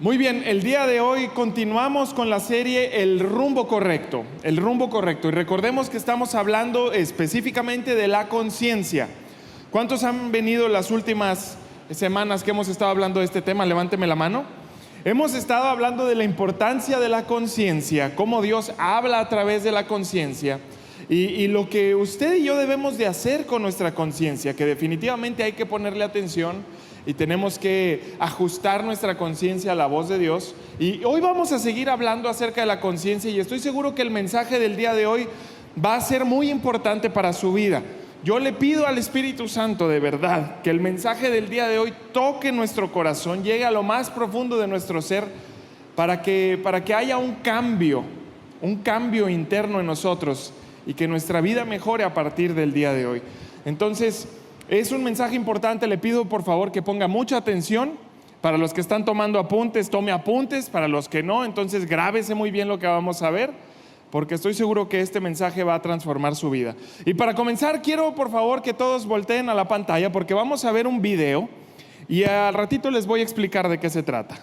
Muy bien, el día de hoy continuamos con la serie El rumbo correcto, el rumbo correcto. Y recordemos que estamos hablando específicamente de la conciencia. ¿Cuántos han venido las últimas semanas que hemos estado hablando de este tema? Levánteme la mano. Hemos estado hablando de la importancia de la conciencia, cómo Dios habla a través de la conciencia y lo que usted y yo debemos de hacer con nuestra conciencia, que definitivamente hay que ponerle atención. Y tenemos que ajustar nuestra conciencia a la voz de Dios. Y hoy vamos a seguir hablando acerca de la conciencia, y estoy seguro que el mensaje del día de hoy va a ser muy importante para su vida. Yo le pido al Espíritu Santo de verdad que el mensaje del día de hoy toque nuestro corazón, llegue a lo más profundo de nuestro ser, para que haya un cambio interno en nosotros y que nuestra vida mejore a partir del día de hoy. Entonces, es un mensaje importante. Le pido por favor que ponga mucha atención. Para los que están tomando apuntes, tome apuntes. Para los que no, entonces grábese muy bien lo que vamos a ver, porque estoy seguro que este mensaje va a transformar su vida. Y para comenzar, quiero por favor que todos volteen a la pantalla, porque vamos a ver un video y al ratito les voy a explicar de qué se trata.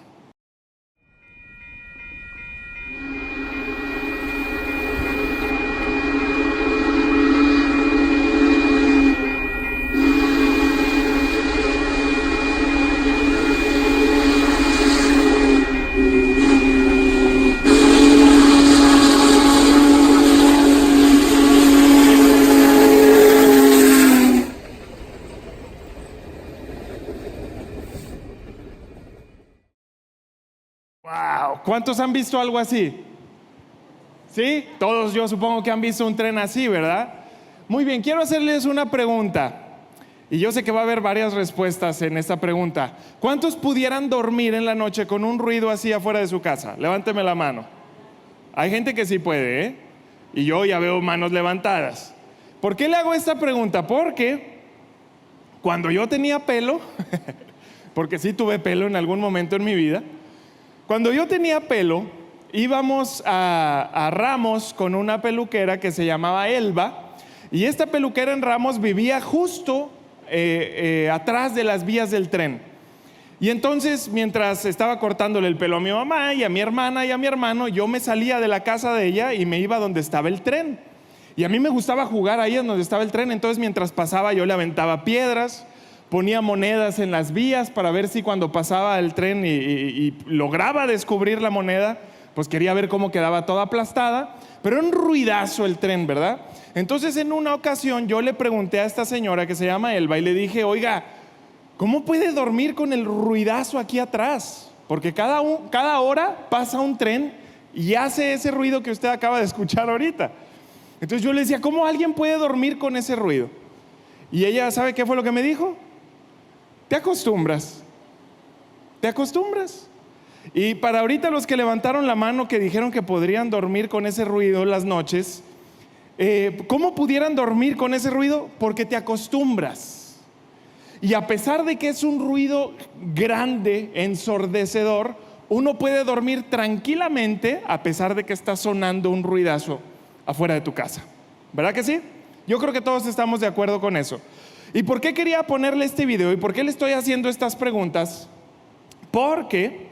Wow, ¿cuántos han visto algo así? ¿Sí? Todos, yo supongo que han visto un tren así, ¿verdad? Muy bien, quiero hacerles una pregunta. Y yo sé que va a haber varias respuestas en esta pregunta. ¿Cuántos pudieran dormir en la noche con un ruido así afuera de su casa? Levánteme la mano. Hay gente que sí puede, ¿eh? Y yo ya veo manos levantadas. ¿Por qué le hago esta pregunta? Porque cuando yo tenía pelo, porque sí tuve pelo en algún momento en mi vida, cuando yo tenía pelo, íbamos a Ramos con una peluquera que se llamaba Elba, y esta peluquera en Ramos vivía justo atrás de las vías del tren. Y entonces, mientras estaba cortándole el pelo a mi mamá y a mi hermana y a mi hermano, yo me salía de la casa de ella y me iba donde estaba el tren. Y a mí me gustaba jugar ahí donde estaba el tren. Entonces, mientras pasaba, yo le aventaba piedras, ponía monedas en las vías para ver si cuando pasaba el tren y lograba descubrir la moneda, pues quería ver cómo quedaba toda aplastada. Pero era un ruidazo el tren, ¿verdad? Entonces, en una ocasión yo le pregunté a esta señora que se llama Elba y le dije: oiga, ¿cómo puede dormir con el ruidazo aquí atrás? Porque cada hora pasa un tren y hace ese ruido que usted acaba de escuchar ahorita. Entonces yo le decía: ¿cómo alguien puede dormir con ese ruido? Y ella, ¿sabe qué fue lo que me dijo? Te acostumbras. Y para ahorita los que levantaron la mano, que dijeron que podrían dormir con ese ruido las noches, ¿cómo pudieran dormir con ese ruido? Porque te acostumbras. Y a pesar de que es un ruido grande, ensordecedor, uno puede dormir tranquilamente a pesar de que está sonando un ruidazo afuera de tu casa. ¿Verdad que sí? Yo creo que todos estamos de acuerdo con eso. ¿Y por qué quería ponerle este video? ¿Y por qué le estoy haciendo estas preguntas? Porque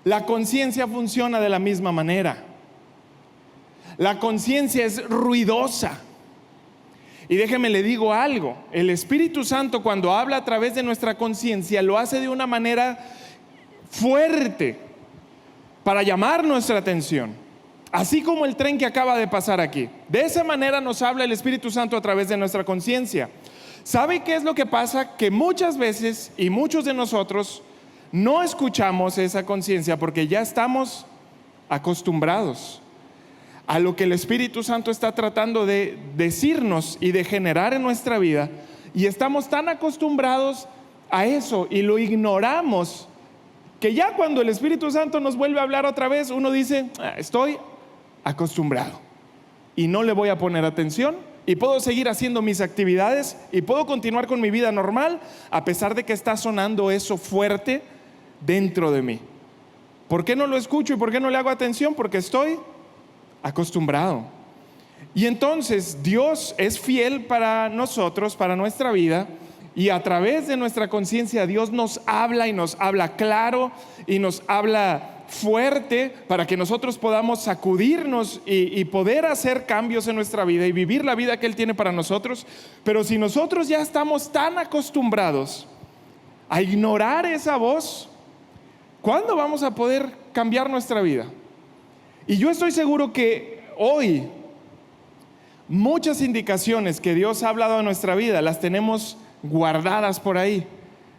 la conciencia funciona de la misma manera. La conciencia es ruidosa. Y déjeme le digo algo: el Espíritu Santo, cuando habla a través de nuestra conciencia, lo hace de una manera fuerte para llamar nuestra atención. Así como el tren que acaba de pasar aquí. De esa manera nos habla el Espíritu Santo a través de nuestra conciencia. ¿Sabe qué es lo que pasa? Que muchas veces y muchos de nosotros no escuchamos esa conciencia porque ya estamos acostumbrados a lo que el Espíritu Santo está tratando de decirnos y de generar en nuestra vida, y estamos tan acostumbrados a eso y lo ignoramos, que ya cuando el Espíritu Santo nos vuelve a hablar otra vez, uno dice: estoy acostumbrado y no le voy a poner atención, y puedo seguir haciendo mis actividades y puedo continuar con mi vida normal a pesar de que está sonando eso fuerte dentro de mí. ¿Por qué no lo escucho y por qué no le hago atención? Porque estoy acostumbrado. Y entonces Dios es fiel para nosotros, para nuestra vida, y a través de nuestra conciencia Dios nos habla, y nos habla claro y nos habla fuerte para que nosotros podamos sacudirnos y poder hacer cambios en nuestra vida y vivir la vida que Él tiene para nosotros. Pero si nosotros ya estamos tan acostumbrados a ignorar esa voz, ¿cuándo vamos a poder cambiar nuestra vida? Y yo estoy seguro que hoy muchas indicaciones que Dios ha hablado en nuestra vida las tenemos guardadas por ahí,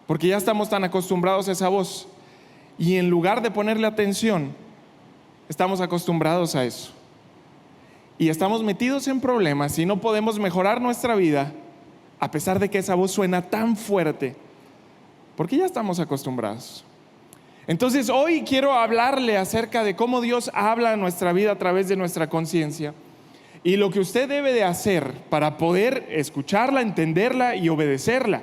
porque ya estamos tan acostumbrados a esa voz, y en lugar de ponerle atención, estamos acostumbrados a eso y estamos metidos en problemas y no podemos mejorar nuestra vida a pesar de que esa voz suena tan fuerte, porque ya estamos acostumbrados. Entonces hoy quiero hablarle acerca de cómo Dios habla en nuestra vida a través de nuestra conciencia, y lo que usted debe de hacer para poder escucharla, entenderla y obedecerla.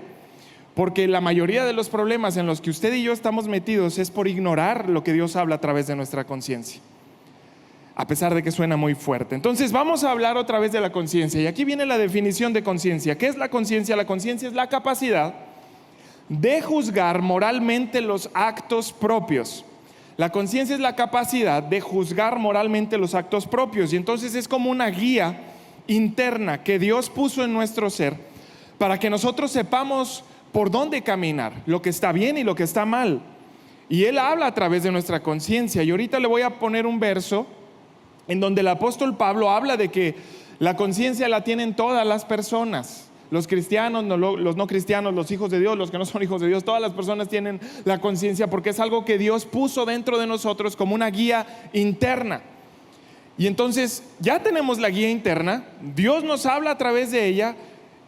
Porque la mayoría de los problemas en los que usted y yo estamos metidos es por ignorar lo que Dios habla a través de nuestra conciencia, a pesar de que suena muy fuerte. Entonces vamos a hablar otra vez de la conciencia, y aquí viene la definición de conciencia. ¿Qué es la conciencia? La conciencia es la capacidad de juzgar moralmente los actos propios. La conciencia es la capacidad de juzgar moralmente los actos propios, y entonces es como una guía interna que Dios puso en nuestro ser para que nosotros sepamos por dónde caminar, lo que está bien y lo que está mal. Y Él habla a través de nuestra conciencia. Y ahorita le voy a poner un verso en donde el apóstol Pablo habla de que la conciencia la tienen todas las personas. Los cristianos, los no cristianos, los hijos de Dios, los que no son hijos de Dios, todas las personas tienen la conciencia, porque es algo que Dios puso dentro de nosotros como una guía interna. Y entonces ya tenemos la guía interna, Dios nos habla a través de ella.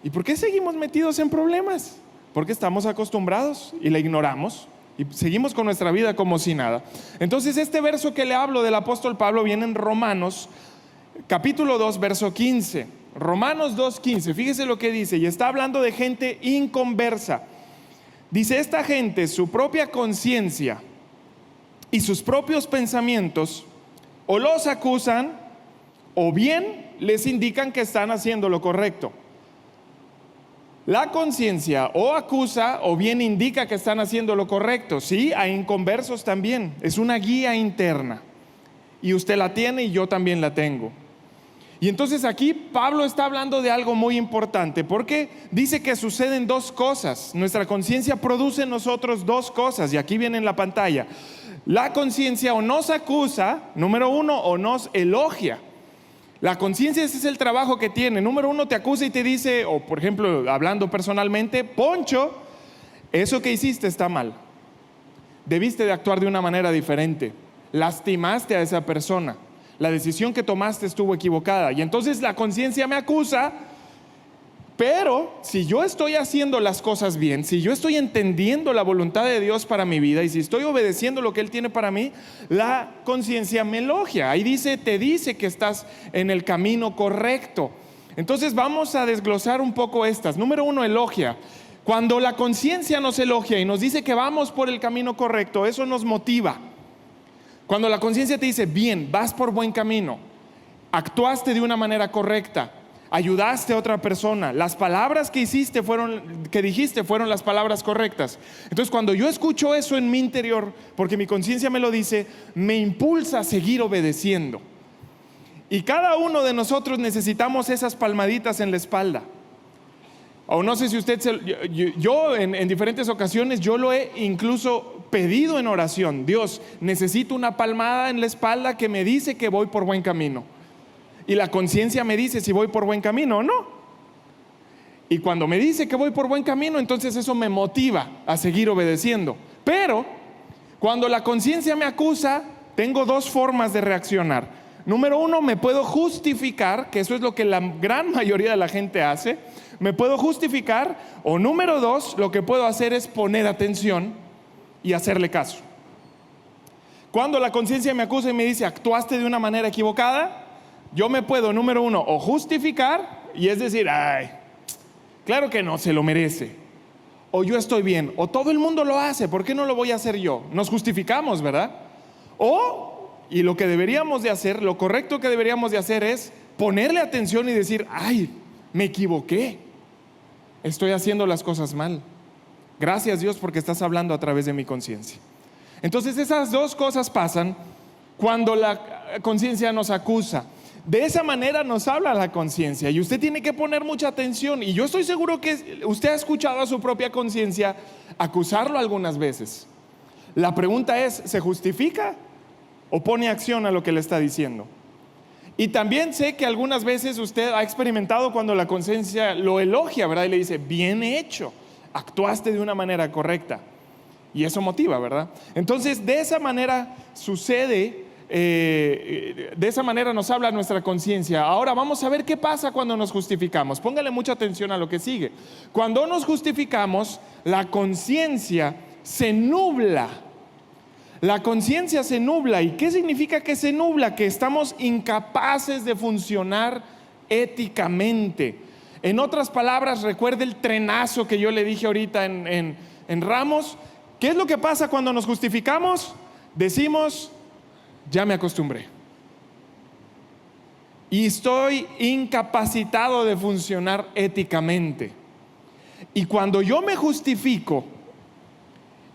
¿Y por qué seguimos metidos en problemas? Porque estamos acostumbrados y la ignoramos y seguimos con nuestra vida como si nada. Entonces este verso que le hablo del apóstol Pablo viene en Romanos capítulo 2 verso 15. Romanos 2:15, fíjese lo que dice, y está hablando de gente inconversa. Dice: esta gente, su propia conciencia y sus propios pensamientos o los acusan o bien les indican que están haciendo lo correcto. La conciencia o acusa o bien indica que están haciendo lo correcto. Sí, hay inconversos también. Es una guía interna, y usted la tiene y yo también la tengo. Y entonces aquí Pablo está hablando de algo muy importante, porque dice que suceden dos cosas. Nuestra conciencia produce en nosotros dos cosas, y aquí viene en la pantalla. La conciencia o nos acusa, número uno, o nos elogia. La conciencia, ese es el trabajo que tiene. Número uno, te acusa y te dice, o por ejemplo, hablando personalmente: Poncho, eso que hiciste está mal. Debiste de actuar de una manera diferente. Lastimaste a esa persona. La decisión que tomaste estuvo equivocada. Y entonces la conciencia me acusa. Pero si yo estoy haciendo las cosas bien, si yo estoy entendiendo la voluntad de Dios para mi vida, y si estoy obedeciendo lo que Él tiene para mí, la conciencia me elogia. Ahí dice, te dice que estás en el camino correcto. Entonces vamos a desglosar un poco estas. Número uno, elogia. Cuando la conciencia nos elogia y nos dice que vamos por el camino correcto, eso nos motiva. Cuando la conciencia te dice, bien, vas por buen camino, actuaste de una manera correcta, ayudaste a otra persona, las palabras que dijiste fueron las palabras correctas. Entonces cuando yo escucho eso en mi interior, porque mi conciencia me lo dice, me impulsa a seguir obedeciendo. Y cada uno de nosotros necesitamos esas palmaditas en la espalda. O no sé si usted, yo en diferentes ocasiones yo lo he incluso pedido en oración. Dios, necesito una palmada en la espalda que me dice que voy por buen camino. Y la conciencia me dice si voy por buen camino o no. Y cuando me dice que voy por buen camino, entonces eso me motiva a seguir obedeciendo. Pero cuando la conciencia me acusa, tengo dos formas de reaccionar. Número uno, me puedo justificar, que eso es lo que la gran mayoría de la gente hace. Me puedo justificar. O número dos, lo que puedo hacer es poner atención y hacerle caso. Cuando la conciencia me acusa y me dice, actuaste de una manera equivocada, yo me puedo, número uno, o justificar, y es decir, ay, claro que no, se lo merece. O yo estoy bien, o todo el mundo lo hace, ¿por qué no lo voy a hacer yo? Nos justificamos, ¿verdad? O, y lo que deberíamos de hacer, lo correcto que deberíamos de hacer es ponerle atención y decir, ay, me equivoqué. estoy haciendo las cosas mal. Gracias, Dios, porque estás hablando a través de mi conciencia. Entonces esas dos cosas pasan cuando la conciencia nos acusa. De esa manera nos habla la conciencia y usted tiene que poner mucha atención. Y yo estoy seguro que usted ha escuchado a su propia conciencia acusarlo algunas veces. La pregunta es, ¿se justifica o pone acción a lo que le está diciendo? Y también sé que algunas veces usted ha experimentado cuando la conciencia lo elogia, ¿verdad? Y le dice, bien hecho, actuaste de una manera correcta. Y eso motiva, ¿verdad? Entonces, de esa manera sucede, de esa manera nos habla nuestra conciencia. Ahora vamos a ver qué pasa cuando nos justificamos. Póngale mucha atención a lo que sigue. Cuando nos justificamos, la conciencia se nubla. La conciencia se nubla. ¿Y qué significa que se nubla? Que estamos incapaces de funcionar éticamente. En otras palabras, recuerde el trenazo que yo le dije ahorita en Ramos. ¿Qué es lo que pasa cuando nos justificamos? Decimos, ya me acostumbré. Y estoy incapacitado de funcionar éticamente. Y cuando yo me justifico,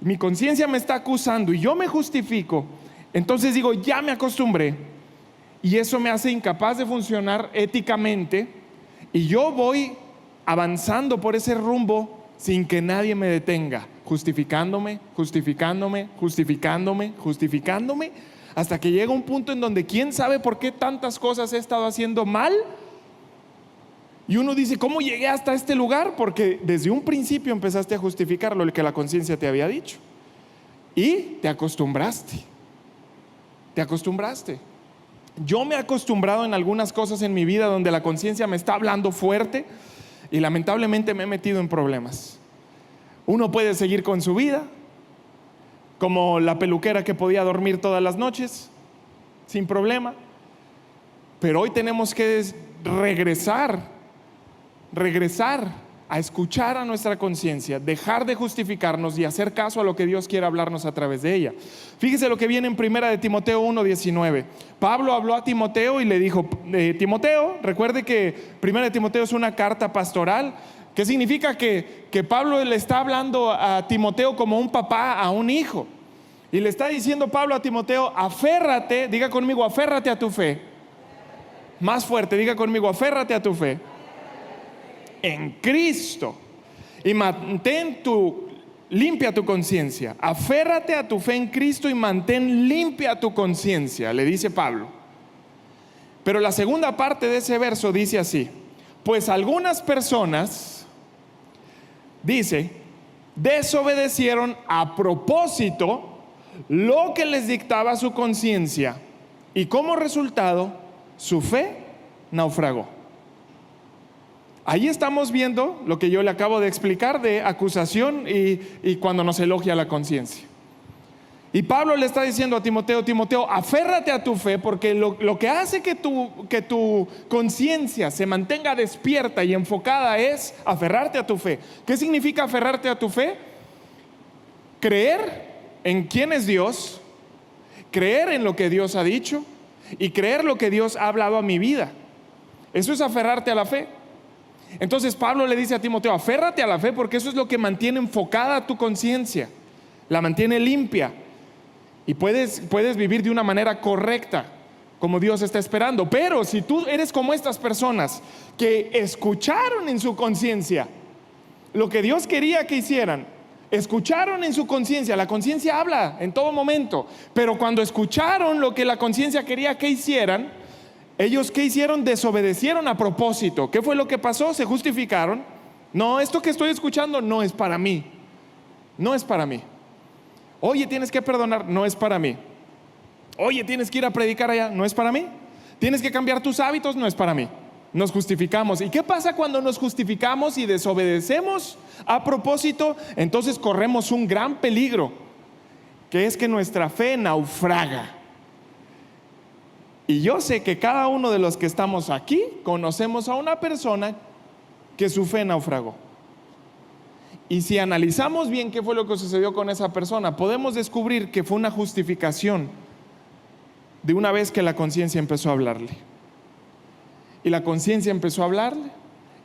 mi conciencia me está acusando y yo me justifico, entonces digo, ya me acostumbré. Y eso me hace incapaz de funcionar éticamente. Y yo voy avanzando por ese rumbo sin que nadie me detenga, justificándome, hasta que llega un punto en donde quién sabe por qué tantas cosas he estado haciendo mal. Y uno dice, ¿cómo llegué hasta este lugar? Porque desde un principio empezaste a justificar lo que la conciencia te había dicho. Y te acostumbraste. Yo me he acostumbrado en algunas cosas en mi vida donde la conciencia me está hablando fuerte y lamentablemente me he metido en problemas. Uno puede seguir con su vida, como la peluquera que podía dormir todas las noches sin problema, pero hoy tenemos que regresar a escuchar a nuestra conciencia, dejar de justificarnos y hacer caso a lo que Dios quiere hablarnos a través de ella. Fíjese lo que viene en 1 de Timoteo 1:19. Pablo habló a Timoteo y le dijo, Timoteo, recuerde que 1 de Timoteo es una carta pastoral. ¿Qué significa? Que Pablo le está hablando a Timoteo como un papá a un hijo. Y le está diciendo Pablo a Timoteo, aférrate, diga conmigo, aférrate a tu fe. Más fuerte, diga conmigo, aférrate a tu fe en Cristo y mantén limpia tu conciencia. Aférrate a tu fe en Cristo y mantén limpia tu conciencia, le dice Pablo. Pero la segunda parte de ese verso dice así: pues algunas personas, dice, desobedecieron a propósito lo que les dictaba su conciencia y como resultado su fe naufragó. Ahí estamos viendo lo que yo le acabo de explicar de acusación y cuando nos elogia la conciencia. Y Pablo le está diciendo a Timoteo, Timoteo, aférrate a tu fe, porque lo que hace que tu conciencia se mantenga despierta y enfocada es aferrarte a tu fe. ¿Qué significa aferrarte a tu fe? Creer en quién es Dios, creer en lo que Dios ha dicho y creer lo que Dios ha hablado a mi vida. Eso es aferrarte a la fe. Entonces Pablo le dice a Timoteo, aférrate a la fe, porque eso es lo que mantiene enfocada tu conciencia, la mantiene limpia y puedes vivir de una manera correcta como Dios está esperando. Pero si tú eres como estas personas que escucharon en su conciencia lo que Dios quería que hicieran, escucharon en su conciencia, la conciencia habla en todo momento, pero cuando escucharon lo que la conciencia quería que hicieran, ellos ¿qué hicieron? Desobedecieron a propósito. ¿Qué fue lo que pasó? Se justificaron. No, esto que estoy escuchando no es para mí. No es para mí. Oye, tienes que perdonar, no es para mí. Oye, tienes que ir a predicar allá, no es para mí. Tienes que cambiar tus hábitos, no es para mí. Nos justificamos. ¿Y qué pasa cuando nos justificamos y desobedecemos a propósito? Entonces corremos un gran peligro, que es que nuestra fe naufraga. Y yo sé que cada uno de los que estamos aquí conocemos a una persona que su fe naufragó. Y si analizamos bien qué fue lo que sucedió con esa persona, podemos descubrir que fue una justificación de una vez que la conciencia empezó a hablarle. Y la conciencia empezó a hablarle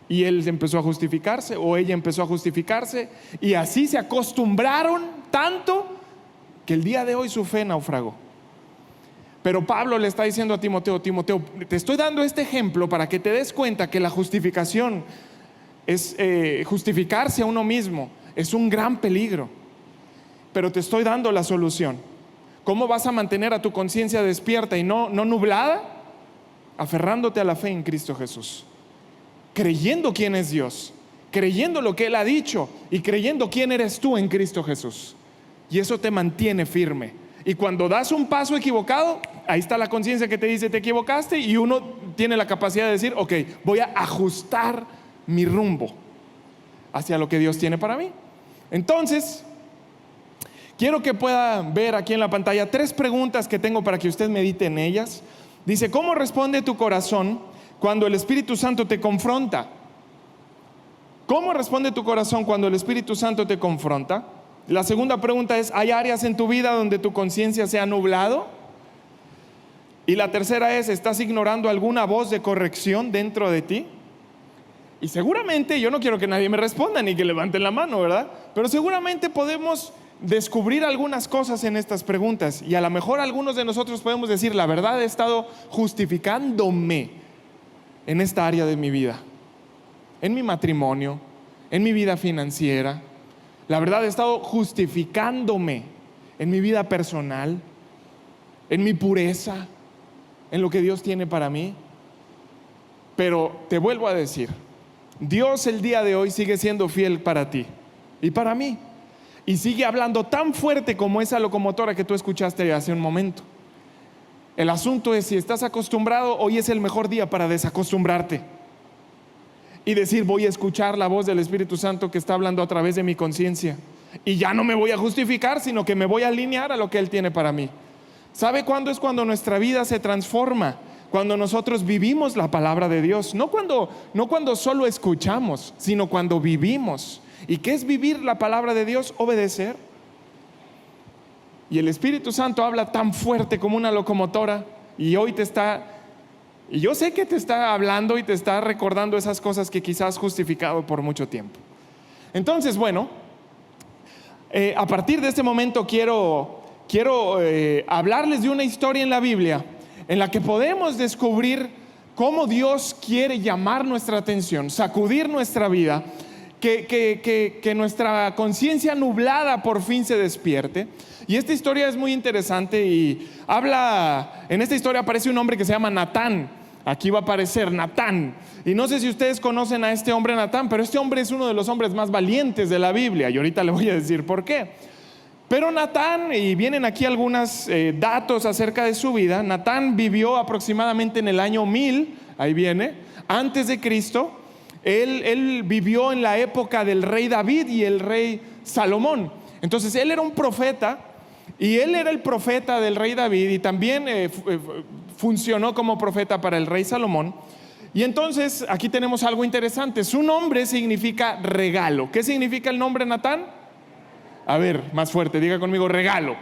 Y él empezó a justificarse, o ella empezó a justificarse, y así se acostumbraron tanto que el día de hoy su fe naufragó. Pero Pablo le está diciendo a Timoteo: Timoteo, te estoy dando este ejemplo para que te des cuenta que la justificación es justificarse a uno mismo es un gran peligro, pero te estoy dando la solución. ¿Cómo vas a mantener a tu conciencia despierta y no nublada? Aferrándote a la fe en Cristo Jesús, creyendo quién es Dios, creyendo lo que Él ha dicho y creyendo quién eres tú en Cristo Jesús. Y eso te mantiene firme. Y cuando das un paso equivocado, ahí está la conciencia que te dice: te equivocaste, y uno tiene la capacidad de decir: ok, voy a ajustar mi rumbo hacia lo que Dios tiene para mí. Entonces, quiero que pueda ver aquí en la pantalla 3 preguntas que tengo para que usted medite en ellas. Dice: ¿cómo responde tu corazón cuando el Espíritu Santo te confronta? ¿Cómo responde tu corazón cuando el Espíritu Santo te confronta? La segunda pregunta es: ¿hay áreas en tu vida donde tu conciencia se ha nublado? Y la tercera es: ¿estás ignorando alguna voz de corrección dentro de ti? Y seguramente, yo no quiero que nadie me responda ni que levanten la mano, ¿verdad? Pero seguramente podemos descubrir algunas cosas en estas preguntas, y a lo mejor algunos de nosotros podemos decir: la verdad, he estado justificándome en esta área de mi vida, en mi matrimonio, en mi vida financiera. La verdad, he estado justificándome en mi vida personal, en mi pureza, en lo que Dios tiene para mí. Pero te vuelvo a decir, Dios el día de hoy sigue siendo fiel para ti y para mí, y sigue hablando tan fuerte como esa locomotora que tú escuchaste hace un momento. El asunto es: si estás acostumbrado, hoy es el mejor día para desacostumbrarte y decir: voy a escuchar la voz del Espíritu Santo que está hablando a través de mi conciencia, y ya no me voy a justificar, sino que me voy a alinear a lo que Él tiene para mí. ¿Sabe cuándo es cuando nuestra vida se transforma? Cuando nosotros vivimos la palabra de Dios. No cuando solo escuchamos, sino cuando vivimos. ¿Y qué es vivir la palabra de Dios? Obedecer. Y el Espíritu Santo habla tan fuerte como una locomotora, y hoy y yo sé que te está hablando y te está recordando esas cosas que quizás has justificado por mucho tiempo. Entonces, bueno, a partir de este momento quiero hablarles de una historia en la Biblia en la que podemos descubrir cómo Dios quiere llamar nuestra atención, sacudir nuestra vida, que nuestra conciencia nublada por fin se despierte. Y esta historia es muy interesante, y en esta historia aparece un hombre que se llama Natán. Aquí va a aparecer Natán, y no sé si ustedes conocen a este hombre Natán, pero este hombre es uno de los hombres más valientes de la Biblia, y ahorita le voy a decir por qué. Pero Natán, y vienen aquí algunos datos acerca de su vida. Natán vivió aproximadamente en el año 1000, ahí viene, antes de Cristo. Él vivió en la época del rey David y el rey Salomón. Entonces él era un profeta, y él era el profeta del rey David, y también funcionó como profeta para el rey Salomón. Y entonces aquí tenemos algo interesante. Su nombre significa regalo. ¿Qué significa el nombre Natán? A ver, más fuerte, diga conmigo: regalo.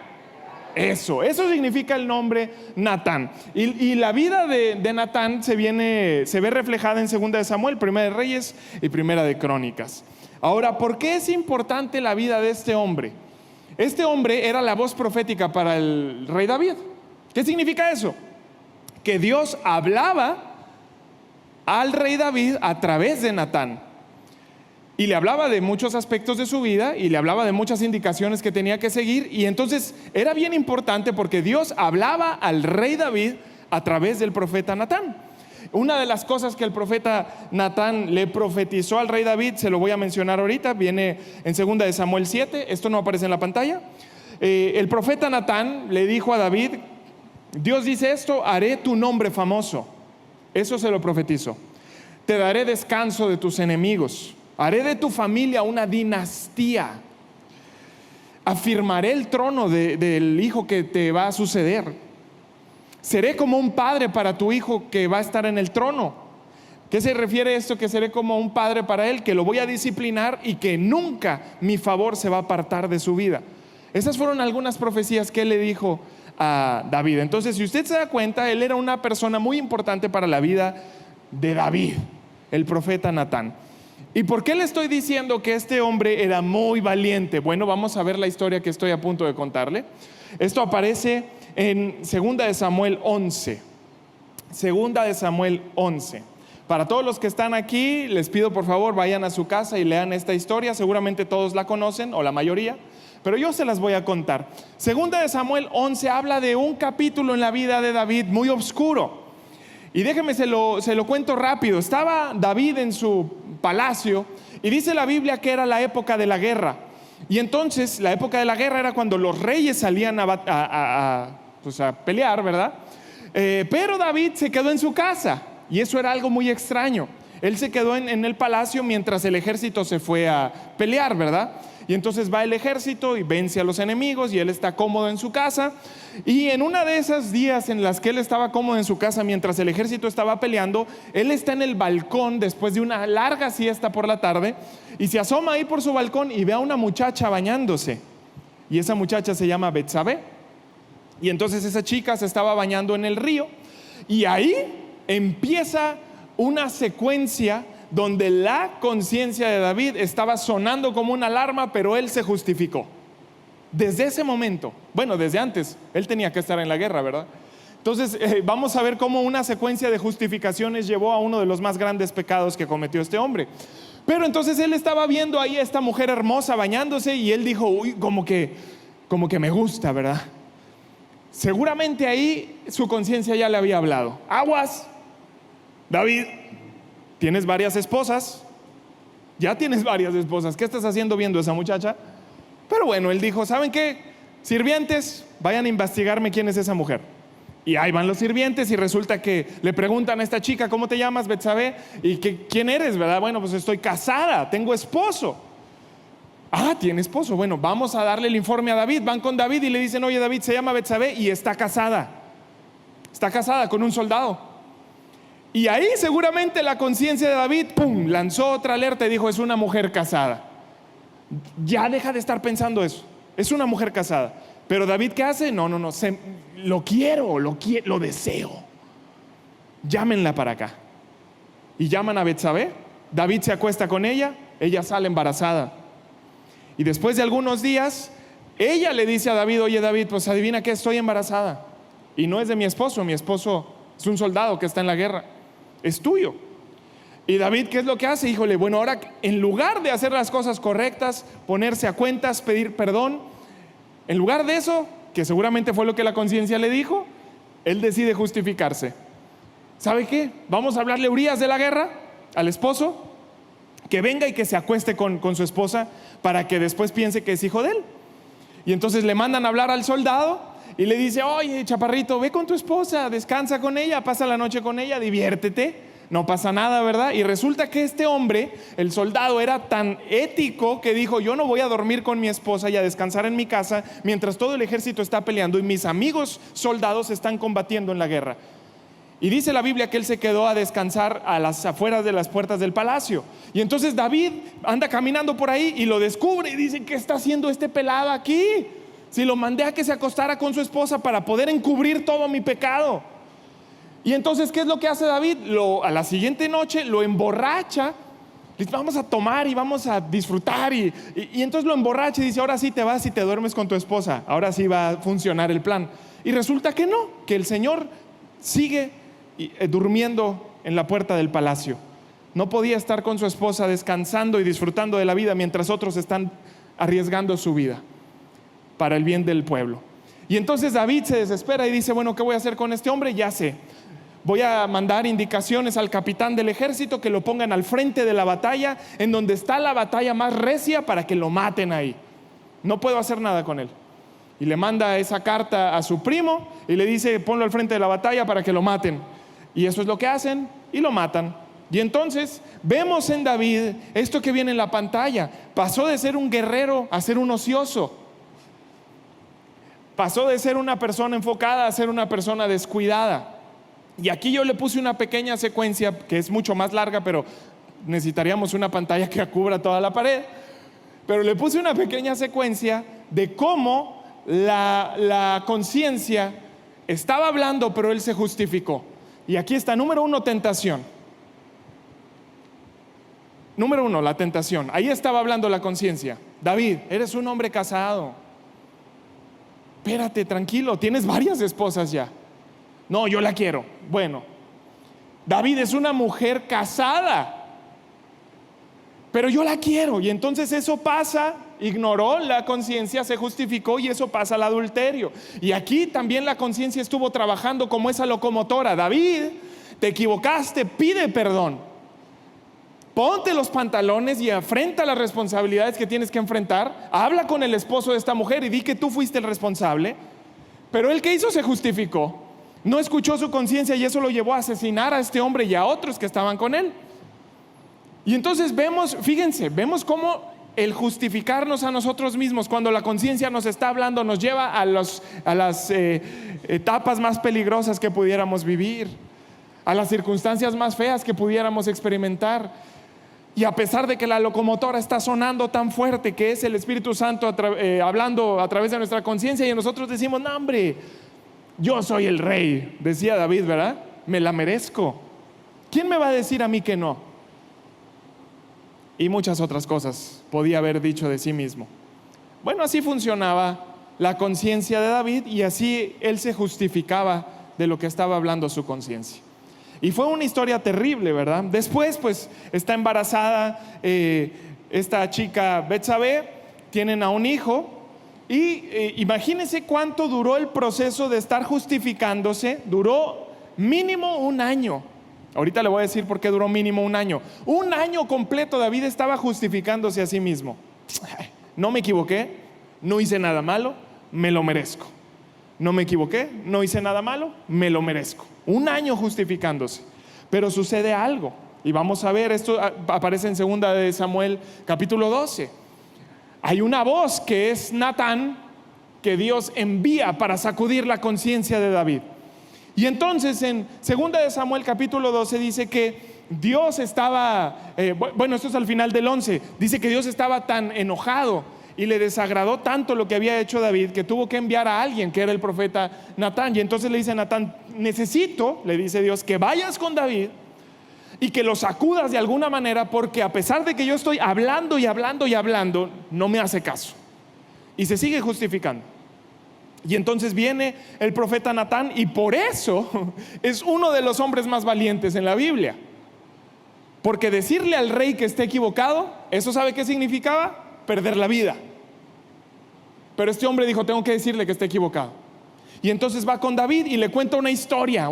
Eso significa el nombre Natán. Y la vida de Natán se ve reflejada en 2 de Samuel, 1 de Reyes y 1 de Crónicas. Ahora, ¿por qué es importante la vida de este hombre? Este hombre era la voz profética para el rey David. ¿Qué significa eso? Que Dios hablaba al rey David a través de Natán, y le hablaba de muchos aspectos de su vida, y le hablaba de muchas indicaciones que tenía que seguir. Y entonces era bien importante porque Dios hablaba al rey David a través del profeta Natán. Una de las cosas que el profeta Natán le profetizó al rey David, se lo voy a mencionar ahorita, viene en 2 de Samuel 7, esto no aparece en la pantalla. El profeta Natán le dijo a David: Dios dice esto: haré tu nombre famoso. Eso se lo profetizó. Te daré descanso de tus enemigos. Haré de tu familia una dinastía. Afirmaré el trono del hijo que te va a suceder. Seré como un padre para tu hijo que va a estar en el trono. ¿Qué se refiere a esto? Que seré como un padre para él, que lo voy a disciplinar y que nunca mi favor se va a apartar de su vida. Esas fueron algunas profecías que él le dijo a David. Entonces, si usted se da cuenta, él era una persona muy importante para la vida de David. el profeta Natán. ¿Y por qué le estoy diciendo que este hombre era muy valiente? Bueno, vamos a ver la historia que estoy a punto de contarle. Esto aparece en 2 de Samuel 11. 2 de Samuel 11. Para todos los que están aquí, les pido por favor vayan a su casa y lean esta historia. Seguramente todos la conocen, o la mayoría, pero yo se las voy a contar. 2 de Samuel 11 habla de un capítulo en la vida de David muy oscuro. Y déjeme, se lo cuento rápido. Estaba David en su palacio y dice la Biblia que era la época de la guerra. Y entonces la época de la guerra era cuando los reyes salían a pelear, ¿verdad? Pero David se quedó en su casa y eso era algo muy extraño. Él se quedó en el palacio mientras el ejército se fue a pelear, ¿verdad? Y entonces va el ejército y vence a los enemigos y él está cómodo en su casa. Y en una de esos días en las que él estaba cómodo en su casa mientras el ejército estaba peleando, él está en el balcón después de una larga siesta por la tarde y se asoma ahí por su balcón y ve a una muchacha bañándose. Y esa muchacha se llama Betsabé. Y entonces esa chica se estaba bañando en el río y ahí empieza una secuencia donde la conciencia de David estaba sonando como una alarma, pero él se justificó. Desde ese momento, bueno, desde antes, él tenía que estar en la guerra, ¿verdad? Entonces vamos a ver cómo una secuencia de justificaciones llevó a uno de los más grandes pecados que cometió este hombre. Pero entonces él estaba viendo ahí a esta mujer hermosa bañándose y él dijo, uy, como que me gusta, ¿verdad? Seguramente ahí su conciencia ya le había hablado. Aguas, David, tienes varias esposas, ya tienes varias esposas, ¿qué estás haciendo viendo a esa muchacha? Pero bueno, él dijo, ¿saben qué? Sirvientes, vayan a investigarme quién es esa mujer. Y ahí van los sirvientes y resulta que le preguntan a esta chica, ¿cómo te llamas, Betsabé? ¿Y quién eres, verdad? Bueno, pues estoy casada, tengo esposo. Ah, tiene esposo. Bueno, vamos a darle el informe a David. Van con David y le dicen, oye, David se llama Betsabé y está casada. Está casada con un soldado. Y ahí seguramente la conciencia de David, ¡pum!, lanzó otra alerta y dijo, es una mujer casada. Ya deja de estar pensando eso. Es una mujer casada. Pero David, ¿qué hace? No, lo quiero, lo deseo. Llámenla para acá. Y llaman a Betsabé. David se acuesta con ella. Ella sale embarazada. Y después de algunos días, ella le dice a David, oye David, pues adivina qué, estoy embarazada. Y no es de mi esposo es un soldado que está en la guerra. Es tuyo. Y David, ¿qué es lo que hace? Híjole, bueno, ahora en lugar de hacer las cosas correctas, ponerse a cuentas, pedir perdón, en lugar de eso, que seguramente fue lo que la conciencia le dijo, él decide justificarse. ¿Sabe qué? Vamos a hablarle a Urías de la guerra, al esposo, que venga y que se acueste con su esposa para que después piense que es hijo de él. Y entonces le mandan a hablar al soldado y le dice, oye, chaparrito, ve con tu esposa, descansa con ella, pasa la noche con ella, diviértete. No pasa nada, ¿verdad? Y resulta que este hombre, el soldado, era tan ético que dijo, yo no voy a dormir con mi esposa y a descansar en mi casa mientras todo el ejército está peleando y mis amigos soldados están combatiendo en la guerra. Y dice la Biblia que él se quedó a descansar a las afueras de las puertas del palacio. Y entonces David anda caminando por ahí y lo descubre y dice, ¿qué está haciendo este pelado aquí? Si lo mandé a que se acostara con su esposa para poder encubrir todo mi pecado. Y entonces, ¿qué es lo que hace David? A la siguiente noche lo emborracha. Dice, vamos a tomar y vamos a disfrutar. Y entonces lo emborracha y dice, ahora sí te vas y te duermes con tu esposa. Ahora sí va a funcionar el plan. Y resulta que no, que el Señor sigue durmiendo en la puerta del palacio. No podía estar con su esposa descansando y disfrutando de la vida mientras otros están arriesgando su vida para el bien del pueblo. Y entonces David se desespera y dice, bueno, ¿qué voy a hacer con este hombre? Ya sé. Voy a mandar indicaciones al capitán del ejército que lo pongan al frente de la batalla, en donde está la batalla más recia, para que lo maten ahí. No puedo hacer nada con él. Y le manda esa carta a su primo y le dice, ponlo al frente de la batalla para que lo maten. Y eso es lo que hacen y lo matan. Y entonces vemos en David esto que viene en la pantalla. Pasó de ser un guerrero a ser un ocioso. Pasó de ser una persona enfocada a ser una persona descuidada. Y aquí yo le puse una pequeña secuencia que es mucho más larga, pero necesitaríamos una pantalla que cubra toda la pared. Pero le puse una pequeña secuencia de cómo la conciencia estaba hablando, pero él se justificó. Y aquí está, número 1, tentación. Número 1, la tentación. Ahí estaba hablando la conciencia. David, eres un hombre casado. Espérate, tranquilo, tienes varias esposas ya. No, yo la quiero. Bueno, David es una mujer casada, pero yo la quiero. Y entonces eso pasa, ignoró la conciencia, se justificó y eso pasa al adulterio. Y aquí también la conciencia estuvo trabajando como esa locomotora. David, te equivocaste, pide perdón. Ponte los pantalones y afrenta las responsabilidades que tienes que enfrentar. Habla con el esposo de esta mujer y di que tú fuiste el responsable. Pero él, ¿qué hizo? Se justificó. No escuchó su conciencia y eso lo llevó a asesinar a este hombre y a otros que estaban con él. Y entonces vemos, fíjense, vemos cómo el justificarnos a nosotros mismos cuando la conciencia nos está hablando nos lleva a las etapas más peligrosas que pudiéramos vivir, a las circunstancias más feas que pudiéramos experimentar. Y a pesar de que la locomotora está sonando tan fuerte, que es el Espíritu Santo hablando a través de nuestra conciencia, y nosotros decimos, no hombre, yo soy el rey, decía David, ¿verdad? Me la merezco. ¿Quién me va a decir a mí que no? Y muchas otras cosas podía haber dicho de sí mismo. Bueno, así funcionaba la conciencia de David y así él se justificaba de lo que estaba hablando su conciencia. Y fue una historia terrible, ¿verdad? Después, pues, está embarazada esta chica Betsabé, tienen a un hijo y imagínense cuánto duró el proceso de estar justificándose. Duró mínimo un año. Ahorita le voy a decir por qué duró mínimo un año. Un año completo David estaba justificándose a sí mismo. No me equivoqué, no hice nada malo, me lo merezco. No me equivoqué, no hice nada malo, me lo merezco. Un año justificándose. Pero sucede algo. Y vamos a ver, esto aparece en 2 de Samuel capítulo 12. Hay una voz que es Natán, que Dios envía para sacudir la conciencia de David. Y entonces en 2 de Samuel capítulo 12 dice que Dios estaba, bueno, esto es al final del 11, dice que Dios estaba tan enojado y le desagradó tanto lo que había hecho David que tuvo que enviar a alguien que era el profeta Natán. Y entonces le dice a Natán, necesito, le dice Dios, que vayas con David y que lo sacudas de alguna manera, porque a pesar de que yo estoy hablando y hablando y hablando, no me hace caso y se sigue justificando. Y entonces viene el profeta Natán y por eso es uno de los hombres más valientes en la Biblia, porque decirle al rey que esté equivocado, ¿eso sabe qué significaba? Perder la vida. Pero este hombre dijo, tengo que decirle que está equivocado. Y entonces va con David y le cuenta una historia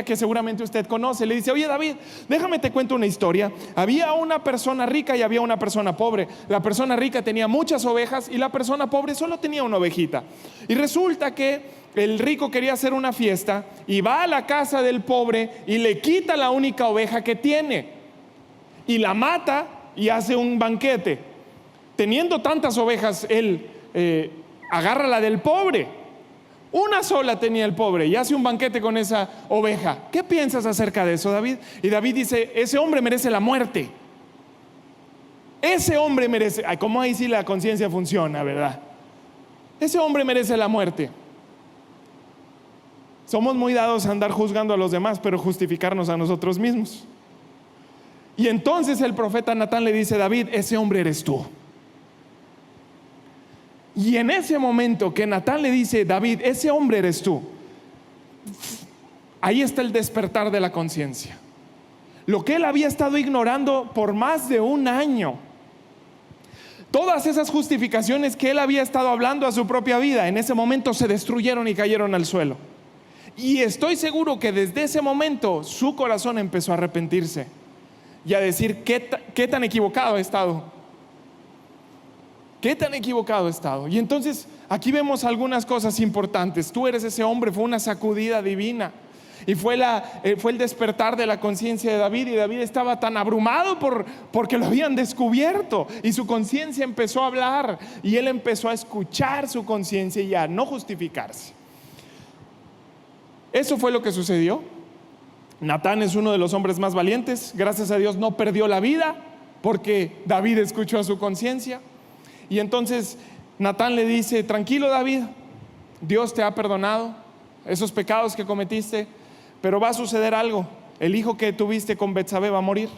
que seguramente usted conoce. Le dice, oye David, déjame te cuento una historia. Había una persona rica y había una persona pobre. La persona rica tenía muchas ovejas y la persona pobre solo tenía una ovejita. Y resulta que el rico quería hacer una fiesta y va a la casa del pobre y le quita la única oveja que tiene y la mata y hace un banquete. Teniendo tantas ovejas, él agarra la del pobre. Una sola tenía el pobre y hace un banquete con esa oveja. ¿Qué piensas acerca de eso, David? Y David dice, ese hombre merece la muerte. Ese hombre merece, como ahí sí la conciencia funciona, ¿verdad? Ese hombre merece la muerte. Somos muy dados a andar juzgando a los demás, pero justificarnos a nosotros mismos. Y entonces el profeta Natán le dice, David, ese hombre eres tú. Y en ese momento que Natán le dice, David, ese hombre eres tú, ahí está el despertar de la conciencia. Lo que él había estado ignorando por más de un año, todas esas justificaciones que él había estado hablando a su propia vida, en ese momento se destruyeron y cayeron al suelo. Y estoy seguro que desde ese momento su corazón empezó a arrepentirse y a decir, ¿qué tan equivocado he estado? ¿Qué tan equivocado he estado? Y entonces aquí vemos algunas cosas importantes. Tú eres ese hombre, fue una sacudida divina. Y fue el despertar de la conciencia de David. Y David estaba tan abrumado porque lo habían descubierto. Y su conciencia empezó a hablar. Y él empezó a escuchar su conciencia y a no justificarse. Eso fue lo que sucedió. Natán es uno de los hombres más valientes. Gracias a Dios no perdió la vida porque David escuchó a su conciencia. Y entonces Natán le dice, tranquilo David, Dios te ha perdonado esos pecados que cometiste, pero va a suceder algo. El hijo que tuviste con Betsabé va a morir.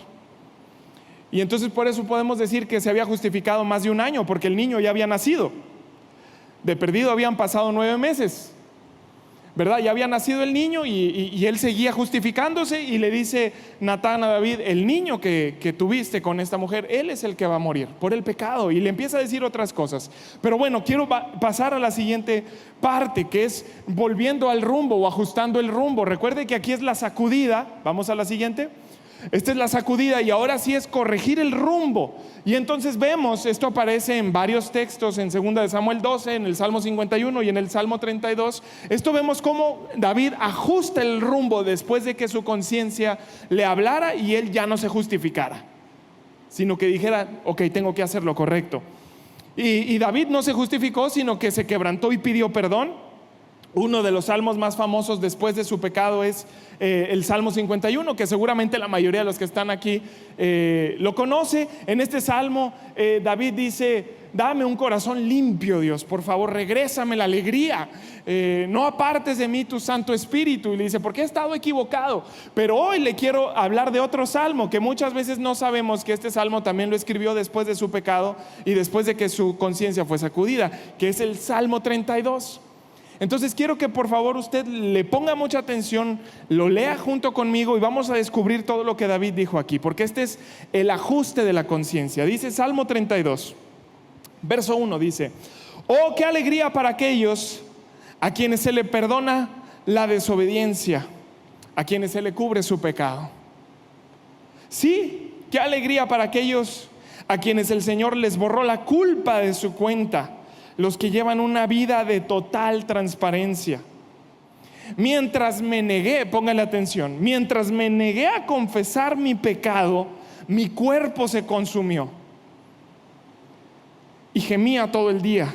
Y entonces por eso podemos decir que se había justificado más de un año, porque el niño ya había nacido. De perdido habían pasado 9 meses, ¿verdad? Ya había nacido el niño y él seguía justificándose, y le dice Natán a David: el niño que tuviste con esta mujer, él es el que va a morir por el pecado. Y le empieza a decir otras cosas. Pero bueno, quiero pasar a la siguiente parte, que es volviendo al rumbo o ajustando el rumbo. Recuerde que aquí es la sacudida. Vamos a la siguiente. Esta es la sacudida, y ahora sí es corregir el rumbo. Y entonces vemos, esto aparece en varios textos, en 2 de Samuel 12, en el Salmo 51 y en el Salmo 32. Esto vemos cómo David ajusta el rumbo después de que su conciencia le hablara y él ya no se justificara, sino que dijera: ok, tengo que hacer lo correcto. Y David no se justificó, sino que se quebrantó y pidió perdón. Uno de los salmos más famosos después de su pecado es el Salmo 51, que seguramente la mayoría de los que están aquí lo conoce. En este salmo David dice: dame un corazón limpio, Dios, por favor, regrésame la alegría, no apartes de mí tu Santo Espíritu. Y le dice: porque he estado equivocado. Pero hoy le quiero hablar de otro salmo, que muchas veces no sabemos que este salmo también lo escribió después de su pecado y después de que su conciencia fue sacudida, que es el Salmo 32. Entonces quiero que por favor usted le ponga mucha atención, lo lea junto conmigo y vamos a descubrir todo lo que David dijo aquí, porque este es el ajuste de la conciencia. Dice Salmo 32, verso 1, dice: oh, qué alegría para aquellos a quienes se le perdona la desobediencia, a quienes se le cubre su pecado. Sí, qué alegría para aquellos a quienes el Señor les borró la culpa de su cuenta, los que llevan una vida de total transparencia. Mientras me negué, póngale atención, mientras me negué a confesar mi pecado, mi cuerpo se consumió y gemía todo el día.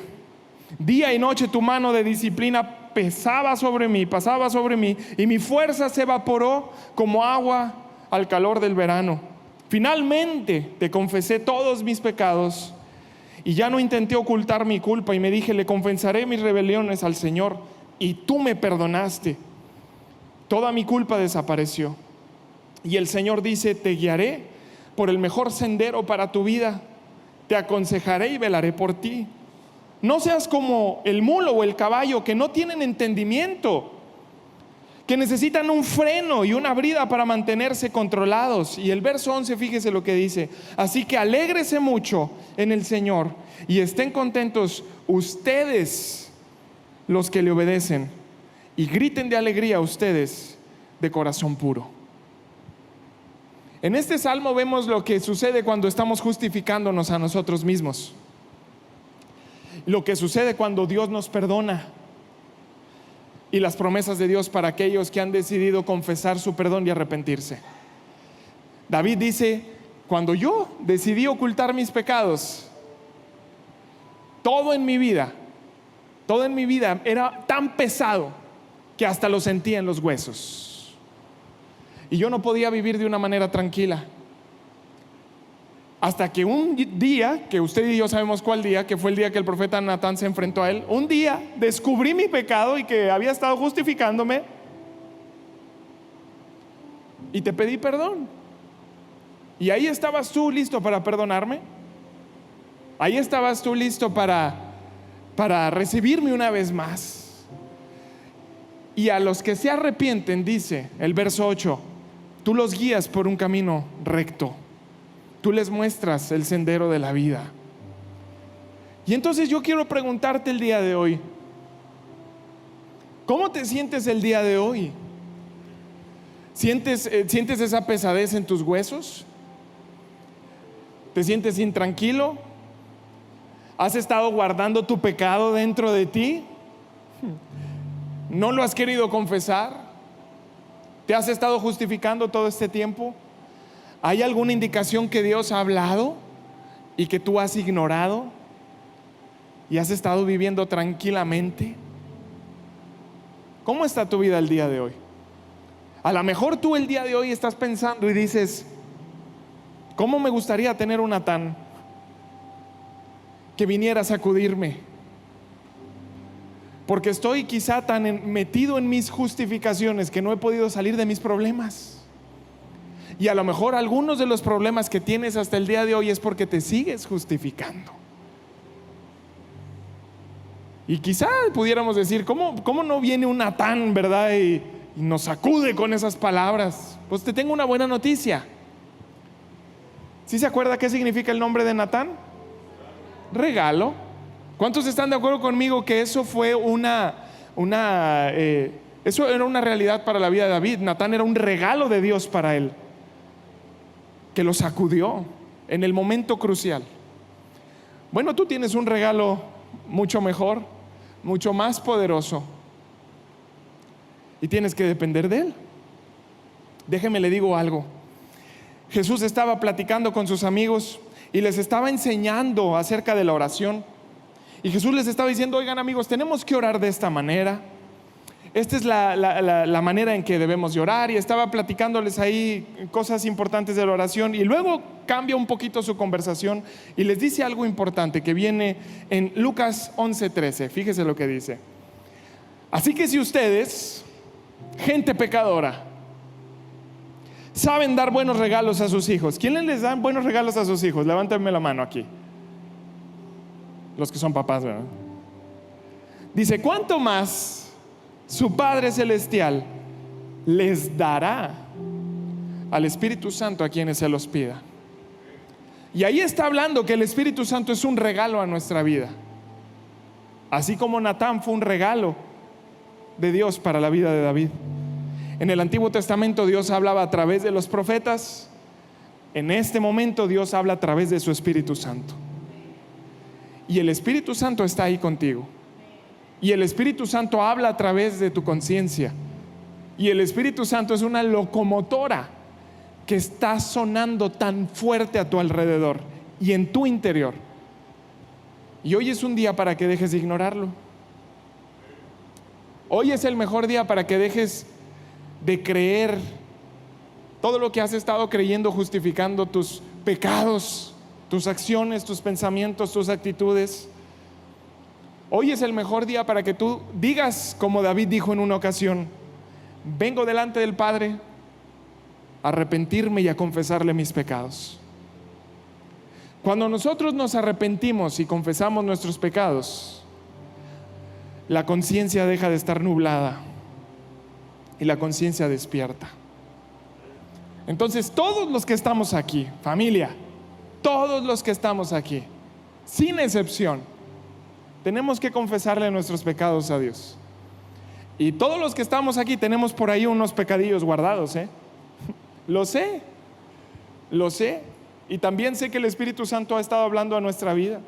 Día y noche tu mano de disciplina pasaba sobre mí, y mi fuerza se evaporó como agua al calor del verano. Finalmente te confesé todos mis pecados y ya no intenté ocultar mi culpa, y me dije: le confesaré mis rebeliones al Señor, y tú me perdonaste. Toda mi culpa desapareció. Y el Señor dice: te guiaré por el mejor sendero para tu vida, te aconsejaré y velaré por ti. No seas como el mulo o el caballo, que no tienen entendimiento, que necesitan un freno y una brida para mantenerse controlados. Y el verso 11, fíjese lo que dice: así que alégrese mucho en el Señor y estén contentos ustedes los que le obedecen, y griten de alegría ustedes de corazón puro. En este salmo vemos lo que sucede cuando estamos justificándonos a nosotros mismos, lo que sucede cuando Dios nos perdona, y las promesas de Dios para aquellos que han decidido confesar su perdón y arrepentirse. David dice: cuando yo decidí ocultar mis pecados, todo en mi vida era tan pesado que hasta lo sentía en los huesos, y yo no podía vivir de una manera tranquila. Hasta que un día, que usted y yo sabemos cuál día, que fue el día que el profeta Natán se enfrentó a él, un día descubrí mi pecado y que había estado justificándome, y te pedí perdón. Y ahí estabas tú listo para perdonarme. Ahí estabas tú listo para recibirme una vez más. Y a los que se arrepienten, dice el verso 8, tú los guías por un camino recto. Tú les muestras el sendero de la vida. Y entonces yo quiero preguntarte el día de hoy: ¿cómo te sientes el día de hoy? ¿Sientes esa pesadez en tus huesos? ¿Te sientes intranquilo? ¿Has estado guardando tu pecado dentro de ti? ¿No lo has querido confesar? ¿Te has estado justificando todo este tiempo? ¿Hay alguna indicación que Dios ha hablado y que tú has ignorado y has estado viviendo tranquilamente? ¿Cómo está tu vida el día de hoy? A lo mejor tú el día de hoy estás pensando y dices: ¿cómo me gustaría tener un Natán que viniera a sacudirme? Porque estoy quizá tan metido en mis justificaciones que no he podido salir de mis problemas. Y a lo mejor algunos de los problemas que tienes hasta el día de hoy es porque te sigues justificando. Y quizá pudiéramos decir, ¿cómo no viene un Natán, verdad? Y nos sacude con esas palabras. Pues te tengo una buena noticia. ¿Sí se acuerda qué significa el nombre de Natán? Regalo. ¿Cuántos están de acuerdo conmigo que eso fue eso era una realidad para la vida de David? Natán era un regalo de Dios para él, que lo sacudió en el momento crucial. Bueno, tú tienes un regalo mucho mejor, mucho más poderoso, y tienes que depender de él. Déjeme le digo algo. Jesús estaba platicando con sus amigos y les estaba enseñando acerca de la oración. Y Jesús les estaba diciendo: oigan amigos, tenemos que orar de esta manera. Esta es la manera en que debemos de orar. Y estaba platicándoles ahí cosas importantes de la oración. Y luego cambia un poquito su conversación y les dice algo importante que viene en Lucas 11:13. Fíjese lo que dice: así que si ustedes, gente pecadora, saben dar buenos regalos a sus hijos. ¿Quiénes les dan buenos regalos a sus hijos? Levántenme la mano aquí. Los que son papás, ¿verdad? Dice: ¿cuánto más su Padre Celestial les dará al Espíritu Santo a quienes se los pida? Y ahí está hablando que el Espíritu Santo es un regalo a nuestra vida. Así como Natán fue un regalo de Dios para la vida de David. En el Antiguo Testamento Dios hablaba a través de los profetas. En este momento Dios habla a través de su Espíritu Santo. Y el Espíritu Santo está ahí contigo. Y el Espíritu Santo habla a través de tu conciencia. Y el Espíritu Santo es una locomotora que está sonando tan fuerte a tu alrededor y en tu interior. Y hoy es un día para que dejes de ignorarlo. Hoy es el mejor día para que dejes de creer todo lo que has estado creyendo, justificando tus pecados, tus acciones, tus pensamientos, tus actitudes. Hoy es el mejor día para que tú digas, como David dijo en una ocasión: vengo delante del Padre a arrepentirme y a confesarle mis pecados. Cuando nosotros nos arrepentimos y confesamos nuestros pecados, la conciencia deja de estar nublada y la conciencia despierta. Entonces todos los que estamos aquí, familia, todos los que estamos aquí, sin excepción, tenemos que confesarle nuestros pecados a Dios. Y todos los que estamos aquí tenemos por ahí unos pecadillos guardados, Lo sé. Y también sé que el Espíritu Santo ha estado hablando a nuestra vida,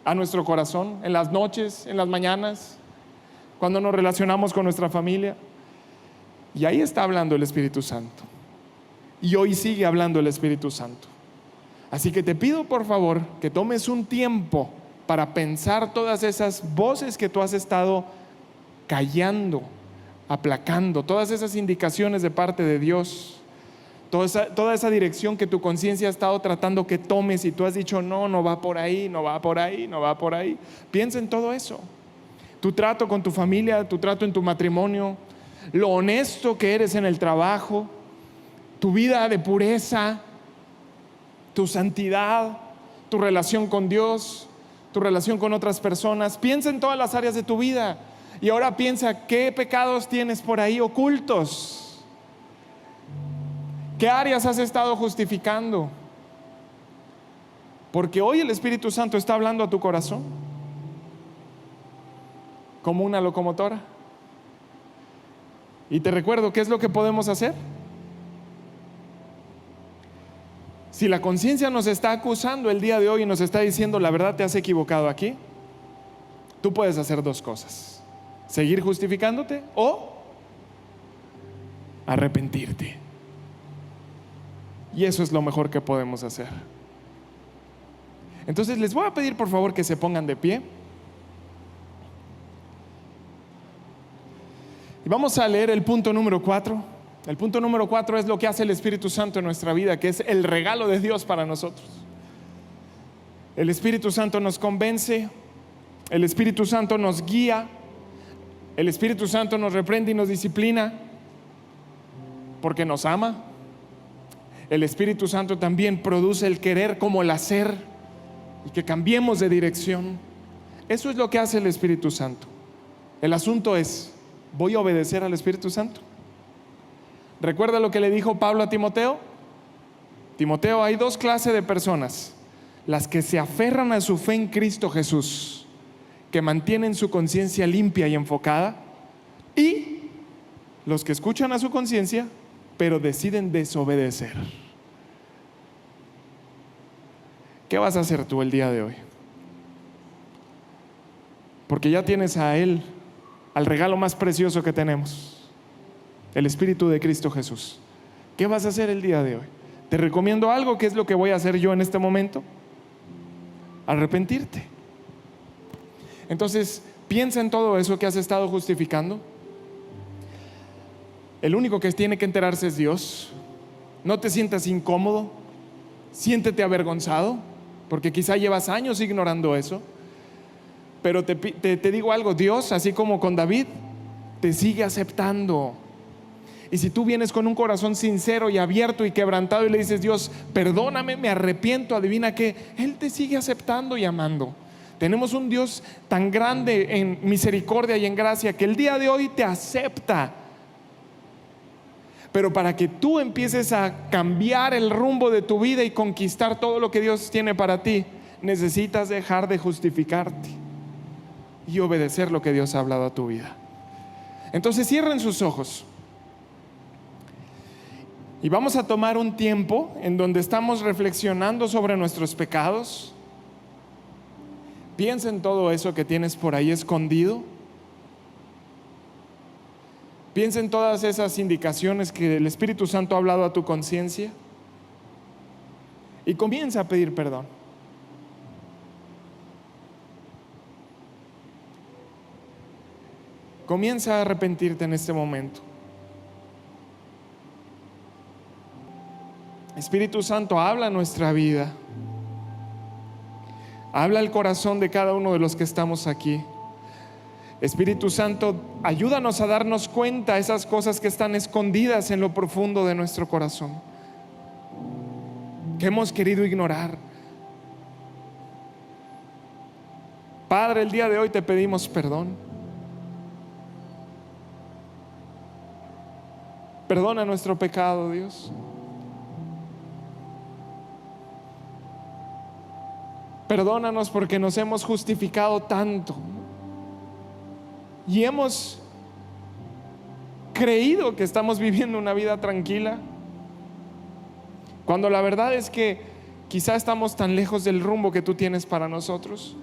a nuestro corazón, en las noches, en las mañanas, cuando nos relacionamos con nuestra familia. Y ahí está hablando el Espíritu Santo. Y hoy sigue hablando el Espíritu Santo. Así que te pido por favor que tomes un tiempo para pensar todas esas voces que tú has estado callando, aplacando, todas esas indicaciones de parte de Dios, toda esa dirección que tu conciencia ha estado tratando que tomes y tú has dicho: no va por ahí, no va por ahí, no va por ahí. Piensa en todo eso. Tu trato con tu familia, tu trato en tu matrimonio, lo honesto que eres en el trabajo, tu vida de pureza, tu santidad, tu relación con Dios, tu relación con otras personas. Piensa en todas las áreas de tu vida. Y ahora piensa: ¿qué pecados tienes por ahí ocultos? ¿Qué áreas has estado justificando? Porque hoy el Espíritu Santo está hablando a tu corazón como una locomotora. Y te recuerdo, ¿qué es lo que podemos hacer? Si la conciencia nos está acusando el día de hoy y nos está diciendo: la verdad, te has equivocado aquí, tú puedes hacer dos cosas: seguir justificándote o arrepentirte. Y eso es lo mejor que podemos hacer. Entonces les voy a pedir por favor que se pongan de pie. Y vamos a leer el punto número 4. El punto número 4 es lo que hace el Espíritu Santo en nuestra vida, que es el regalo de Dios para nosotros. El Espíritu Santo nos convence, el Espíritu Santo nos guía, el Espíritu Santo nos reprende y nos disciplina porque nos ama, El Espíritu Santo también produce el querer como el hacer y que cambiemos de dirección. Eso es lo que hace el Espíritu Santo. El asunto es, ¿voy a obedecer al Espíritu Santo? ¿Recuerda lo que le dijo Pablo a Timoteo? Timoteo, hay dos clases de personas: las que se aferran a su fe en Cristo Jesús, que mantienen su conciencia limpia y enfocada, y los que escuchan a su conciencia, pero deciden desobedecer. ¿Qué vas a hacer tú el día de hoy? Porque ya tienes a Él, al regalo más precioso que tenemos, el Espíritu de Cristo Jesús. ¿Qué vas a hacer el día de hoy? Te recomiendo algo, que es lo que voy a hacer yo en este momento: arrepentirte. Entonces, piensa en todo eso que has estado justificando. El único que tiene que enterarse es Dios. No te sientas incómodo, siéntete avergonzado, porque quizá llevas años ignorando eso. Pero te digo algo: Dios, así como con David, te sigue aceptando. Y si tú vienes con un corazón sincero y abierto y quebrantado y le dices: Dios, perdóname, me arrepiento, adivina qué, Él te sigue aceptando y amando. Tenemos un Dios tan grande en misericordia y en gracia que el día de hoy te acepta. Pero para que tú empieces a cambiar el rumbo de tu vida y conquistar todo lo que Dios tiene para ti, necesitas dejar de justificarte y obedecer lo que Dios ha hablado a tu vida. Entonces cierren sus ojos y vamos a tomar un tiempo en donde estamos reflexionando sobre nuestros pecados. Piensa en todo eso que tienes por ahí escondido. Piensa en todas esas indicaciones que el Espíritu Santo ha hablado a tu conciencia y comienza a pedir perdón. Comienza a arrepentirte en este momento. Espíritu Santo, habla nuestra vida. Habla el corazón de cada uno de los que estamos aquí. Espíritu Santo, ayúdanos a darnos cuenta de esas cosas que están escondidas en lo profundo de nuestro corazón, que hemos querido ignorar. Padre, el día de hoy te pedimos perdón. Perdona nuestro pecado, Dios. Perdónanos porque nos hemos justificado tanto y hemos creído que estamos viviendo una vida tranquila, cuando la verdad es que quizá estamos tan lejos del rumbo que tú tienes para nosotros.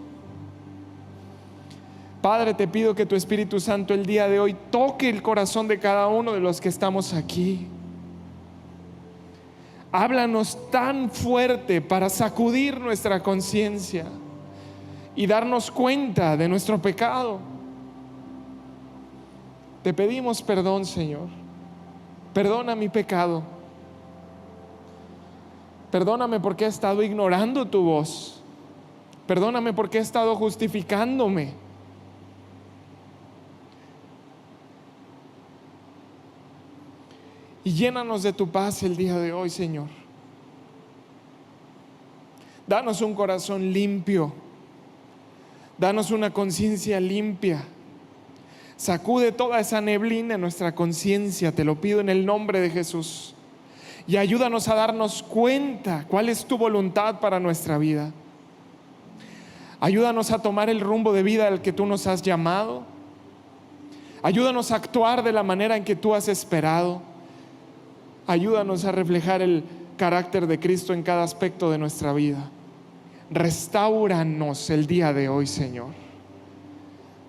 Padre, te pido que tu Espíritu Santo el día de hoy toque el corazón de cada uno de los que estamos aquí. Háblanos tan fuerte para sacudir nuestra conciencia y darnos cuenta de nuestro pecado. Te pedimos perdón, Señor. Perdona mi pecado. Perdóname porque he estado ignorando tu voz. Perdóname porque he estado justificándome. Y llénanos de tu paz el día de hoy, Señor. Danos un corazón limpio. Danos una conciencia limpia. Sacude toda esa neblina en nuestra conciencia, te lo pido en el nombre de Jesús. Y ayúdanos a darnos cuenta cuál es tu voluntad para nuestra vida. Ayúdanos a tomar el rumbo de vida al que tú nos has llamado. Ayúdanos a actuar de la manera en que tú has esperado. Ayúdanos a reflejar el carácter de Cristo en cada aspecto de nuestra vida. Restáuranos el día de hoy, Señor.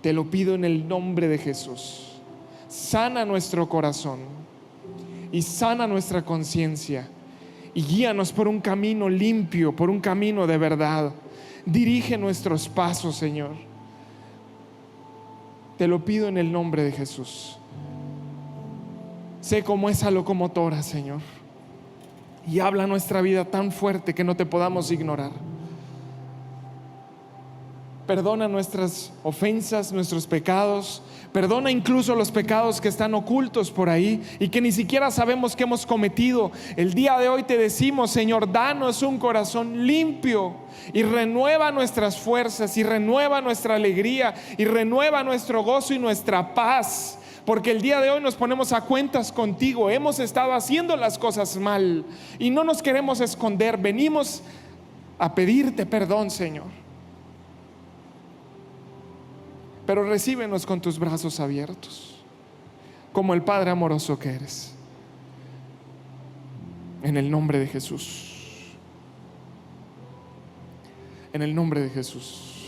Te lo pido en el nombre de Jesús. Sana nuestro corazón y sana nuestra conciencia y guíanos por un camino limpio, por un camino de verdad. Dirige nuestros pasos, Señor. Te lo pido en el nombre de Jesús. Sé como esa locomotora, Señor, y habla nuestra vida tan fuerte que no te podamos ignorar. Perdona nuestras ofensas, nuestros pecados. Perdona incluso los pecados que están ocultos por ahí y que ni siquiera sabemos que hemos cometido. El día de hoy te decimos, Señor, danos un corazón limpio y renueva nuestras fuerzas y renueva nuestra alegría y renueva nuestro gozo y nuestra paz. Porque el día de hoy nos ponemos a cuentas contigo. Hemos estado haciendo las cosas mal y no nos queremos esconder. Venimos a pedirte perdón, Señor. Pero recíbenos con tus brazos abiertos, como el Padre amoroso que eres. En el nombre de Jesús. En el nombre de Jesús.